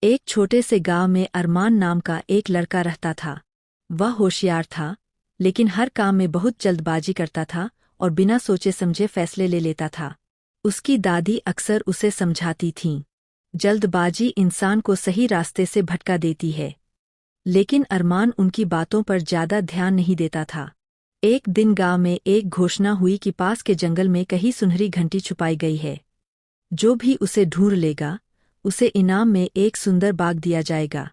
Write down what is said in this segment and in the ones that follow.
एक छोटे से गांव में अरमान नाम का एक लड़का रहता था। वह होशियार था, लेकिन हर काम में बहुत जल्दबाजी करता था और बिना सोचे समझे फैसले ले लेता था। उसकी दादी अक्सर उसे समझाती थीं, जल्दबाजी इंसान को सही रास्ते से भटका देती है। लेकिन अरमान उनकी बातों पर ज्यादा ध्यान नहीं देता था। एक दिन गांव में एक घोषणा हुई कि पास के जंगल में कहीं सुनहरी घंटी छुपाई गई है। जो भी उसे ढूंढ लेगा, उसे इनाम में एक सुंदर बाग दिया जाएगा।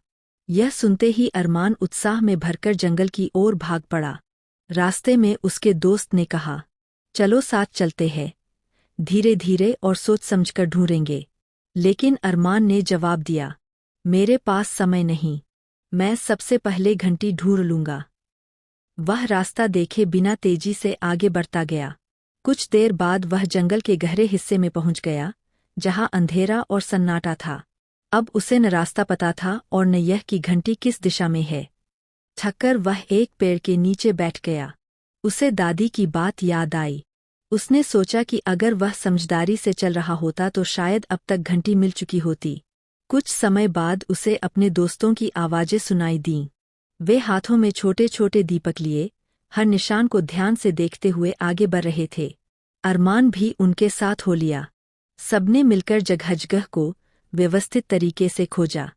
यह सुनते ही अरमान उत्साह में भरकर जंगल की ओर भाग पड़ा। रास्ते में उसके दोस्त ने कहा, चलो साथ चलते हैं, धीरे धीरे और सोच समझकर ढूंढेंगे। लेकिन अरमान ने जवाब दिया, मेरे पास समय नहीं, मैं सबसे पहले घंटी ढूंढ लूंगा। वह रास्ता देखे बिना तेजी से आगे बढ़ता गया। कुछ देर बाद वह जंगल के गहरे हिस्से में पहुंच गया, जहां अंधेरा और सन्नाटा था। अब उसे न रास्ता पता था और न यह कि घंटी किस दिशा में है। थककर वह एक पेड़ के नीचे बैठ गया। उसे दादी की बात याद आई। उसने सोचा कि अगर वह समझदारी से चल रहा होता तो शायद अब तक घंटी मिल चुकी होती। कुछ समय बाद उसे अपने दोस्तों की आवाज़ें सुनाई दीं। वे हाथों में छोटे छोटे दीपक लिए, हर निशान को ध्यान से देखते हुए आगे बढ़ रहे थे। अरमान भी उनके साथ हो लिया। सबने मिलकर जगह को व्यवस्थित तरीके से खोजा।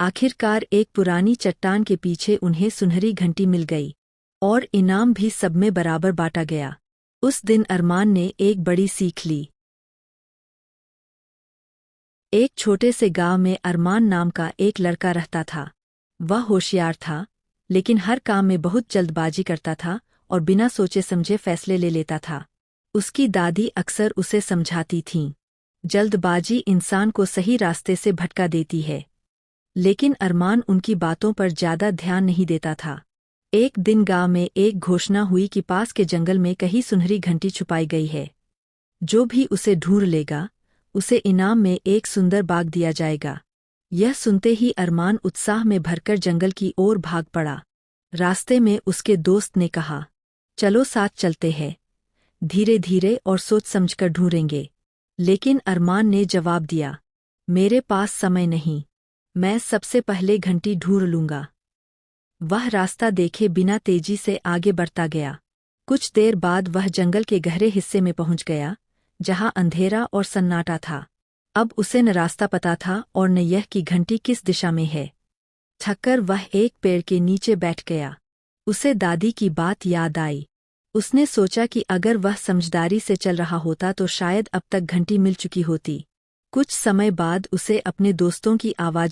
आखिरकार एक पुरानी चट्टान के पीछे उन्हें सुनहरी घंटी मिल गई और इनाम भी सब में बराबर बांटा गया। उस दिन अरमान ने एक बड़ी सीख ली। एक छोटे से गांव में अरमान नाम का एक लड़का रहता था। वह होशियार था, लेकिन हर काम में बहुत जल्दबाजी करता था और बिना सोचे समझे फैसले ले लेता था। उसकी दादी अक्सर उसे समझाती थीं, जल्दबाजी इंसान को सही रास्ते से भटका देती है। लेकिन अरमान उनकी बातों पर ज्यादा ध्यान नहीं देता था। एक दिन गांव में एक घोषणा हुई कि पास के जंगल में कहीं सुनहरी घंटी छुपाई गई है। जो भी उसे ढूंढ लेगा, उसे इनाम में एक सुंदर बाग दिया जाएगा। यह सुनते ही अरमान उत्साह में भरकर जंगल की ओर भाग पड़ा। रास्ते में उसके दोस्त ने कहा, चलो साथ चलते हैं, धीरे धीरे और सोच समझकर ढूंढेंगे। लेकिन अरमान ने जवाब दिया, मेरे पास समय नहीं, मैं सबसे पहले घंटी ढूंढ लूंगा। वह रास्ता देखे बिना तेजी से आगे बढ़ता गया। कुछ देर बाद वह जंगल के गहरे हिस्से में पहुंच गया, जहां अंधेरा और सन्नाटा था। अब उसे न रास्ता पता था और न यह कि घंटी किस दिशा में है। थककर वह एक पेड़ के नीचे बैठ गया। उसे दादी की बात याद आई। उसने सोचा कि अगर वह समझदारी से चल रहा होता तो शायद अब तक घंटी मिल चुकी होती। कुछ समय बाद उसे अपने दोस्तों की आवाज़